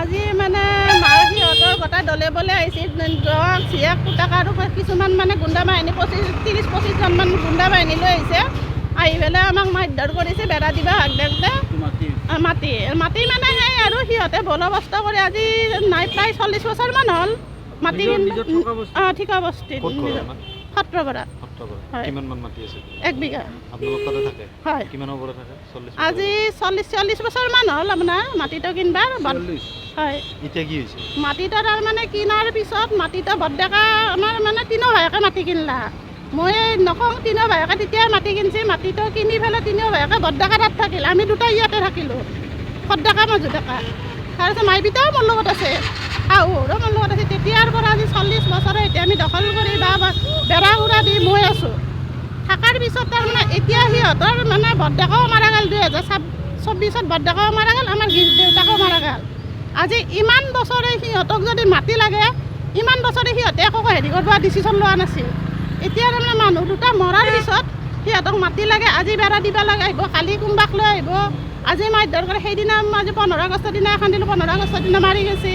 আজি মানে সিহঁতৰ গোটেই দলে বলে আহিছিল জীয়েক পুতাক আৰু কিছুমান মানে গুণ্ডা বাহিনী 30-25 মান গুণ্ডা বাহিনী লৈ আহিছে আহি পেলাই আমাক মাৰধৰ কৰিছে বেৰা দিবা হাক দেখতে মাটি মানে সেই আৰু সিহঁতে বলবস্ত কৰি আজি নাই প্ৰায় 40 বছৰমান হ'ল মাটি ঠিকা বস্তিত সত্ৰপাৰা এক বিঘা হয় আজি 40 বছৰমান হ'ল আপোনাৰ মাটিটো কিনবাৰ হয় মাটিটো তাৰমানে কিনাৰ পিছত মাটিটো বৰডেকা আমাৰ মানে তিনিও ভায়েকে মাটি কিনলা মই নকওঁ তিনিও ভায়েকে তেতিয়াই মাটি কিনছি মাটিটো কিনি পেলাই তিনিও ভায়েকে বৰডেকা তাত থাকিল আমি দুটা ইয়াতে থাকিলোঁ সদডেকা মাজুডেকা তাৰপিছত মাইপিতাও মোৰ লগত আছে শাহুৰো মোৰ লগত আছে তেতিয়াৰ পৰা আজি 40 বছৰে এতিয়া আমি দখল কৰি বা বেৰা উৰা দি মই আছোঁ থকাৰ পিছত তাৰমানে এতিয়া সিহঁতৰ মানে বৰডেকাও মাৰা গ'ল 2024 বৰডেকাও মাৰা গ'ল আমাৰ দেউতাকো মাৰা গ'ল আজি ইমান বছৰে সিহঁতক যদি মাটি লাগে ইমান বছৰে সিহঁতে একো হেৰি কৰিব ডিচিশ্যন লোৱা নাছিল এতিয়া তাৰমানে মানুহ দুটা মৰাৰ পিছত সিহঁতক মাটি লাগে আজি বেৰা দিব লাগে আহিব কালি কোনোবাক লৈ আহিব আজি মাৰধৰ কৰে সেইদিনা আজি 15 আগষ্টৰ দিনা এখন দিলোঁ 15 আগষ্টৰ দিনা মাৰি গৈছে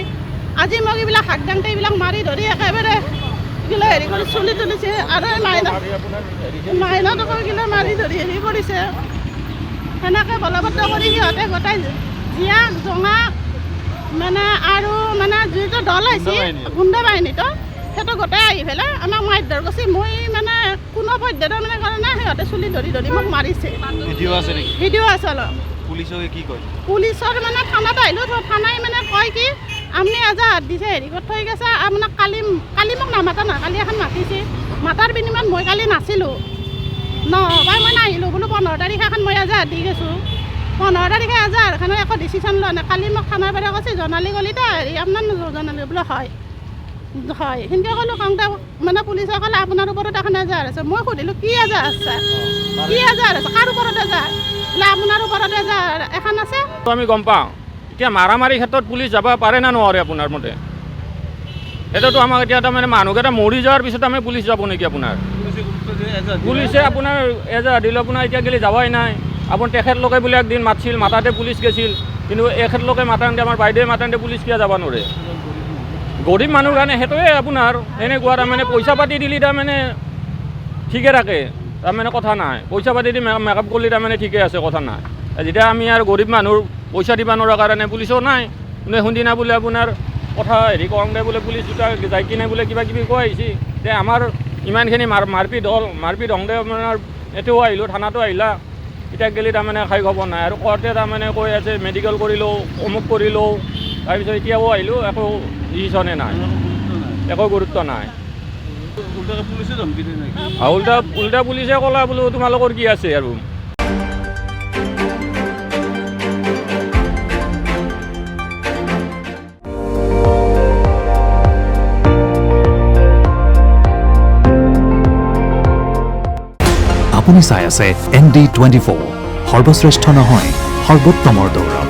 আজি মোক এইবিলাক হাক দাংতে এইবিলাক মাৰি ধৰি একেবাৰে এইগিলা হেৰি কৰি চুলি তুলিছে আৰু মাইনাটোকো এইগিলা মাৰি ধৰি হেৰি কৰিছে সেনেকৈ বলবদ্ধ কৰি সিহঁতে গোটাই জীয়াক জোঙাক মানে আৰু মানে যিটো দল আহিছে গুণ্ডা বাহিনীটো সেইটো গোটাই আহি পেলাই আমাক মাৰধৰ কৰিছে মই মানে কোনো পৰ্যায়ৰ মানে কাৰণে সিহঁতে চুলি ধৰি ধৰি মোক মাৰিছে ভিডিঅ' আছে অলপ পুলিচৰ মানে থানাত আহিলোঁ থানাই মানে কয় কি আপুনি এজাহাত দিছে হেৰি কৰি থৈ গৈছে আপোনাক কালি মোক নামাতা নহয় কালি এখন মাতিছে মাতাৰ বিনিময়ত মই কালি নাছিলোঁ নহয় মই নাহিলোঁ বোলো 15 তাৰিখে এখন মই এজাহাত দি গৈছোঁ 15 তাৰিখে এজাহাৰখনৰ একো ডিচিশ্যন লোৱা নাই কালি মোক থানাৰ পৰা কৈছে জনালি গ'লি তা হেৰি আপোনাৰ জনালি বোলো হয় সেনেকৈ ক'লোঁ কওঁতে মানে পুলিচে ক'লে আপোনাৰ ওপৰত এখন এজাহাৰ আছে মই সুধিলোঁ কি এজাহাৰ আছে কাৰ ওপৰত এজাহাৰ বোলে আপোনাৰ ওপৰত এজাহাৰ এখন আছে আমি গম পাওঁ এতিয়া মাৰামাৰি ক্ষেত্ৰত পুলিচ যাব পাৰে না নোৱাৰে আপোনাৰ মতে সেইটোতো আমাক এতিয়া তাৰমানে মানুহকেইটা মৰি যোৱাৰ পিছত আমি পুলিচ যাব নেকি আপোনাৰ পুলিচে আপোনাৰ এজাহাৰ দিলে আপোনাৰ এতিয়া গেলি যাবাই নাই আপোনাৰ তেখেতলোকে বোলে একদিন মাতিছিল মাতাতে পুলিচ গৈছিল কিন্তু এখেতলোকে মাতানতে আমাৰ বাইদেৱে মাতানতে পুলিচ কিয় যাব নোৱাৰে গৰীব মানুহৰ কাৰণে সেইটোৱে আপোনাৰ এনেকুৱা তাৰমানে পইচা পাতি দিলে তাৰমানে ঠিকে থাকে তাৰমানে কথা নাই পইচা পাতি দি মেকআপ কৰিলে তাৰমানে ঠিকে আছে কথা নাই যেতিয়া আমি আৰু গৰীব মানুহৰ পইচা দিব নোৱাৰাৰ কাৰণে পুলিচো নাই কিন্তু শুনিনা বোলে আপোনাৰ কথা হেৰি কৰোঁতে বোলে পুলিচ দুটা যাই কিনে বোলে কিবা কিবি কৈ আহিছে যে আমাৰ ইমানখিনি মাৰপিট হওঁতে আপোনাৰ এতিয়াও আহিলোঁ থানাতো আহিলা এতিয়া গেলি তাৰমানে খাই খবৰ নাই আৰু কওঁতে তাৰমানে কৈ আছে মেডিকেল কৰিলোঁ অমুক কৰিলোঁ তাৰপিছত এতিয়াও আহিলোঁ একো ডিচিশ্যনে নাই একো গুৰুত্ব নাই উল্টা পুলিচে ক'লা বোলো তোমালোকৰ কি আছে আৰু আপুনি চাই আছে ND24 সৰ্বশ্ৰেষ্ঠ নহয় সৰ্বোত্তমৰ দৌৰ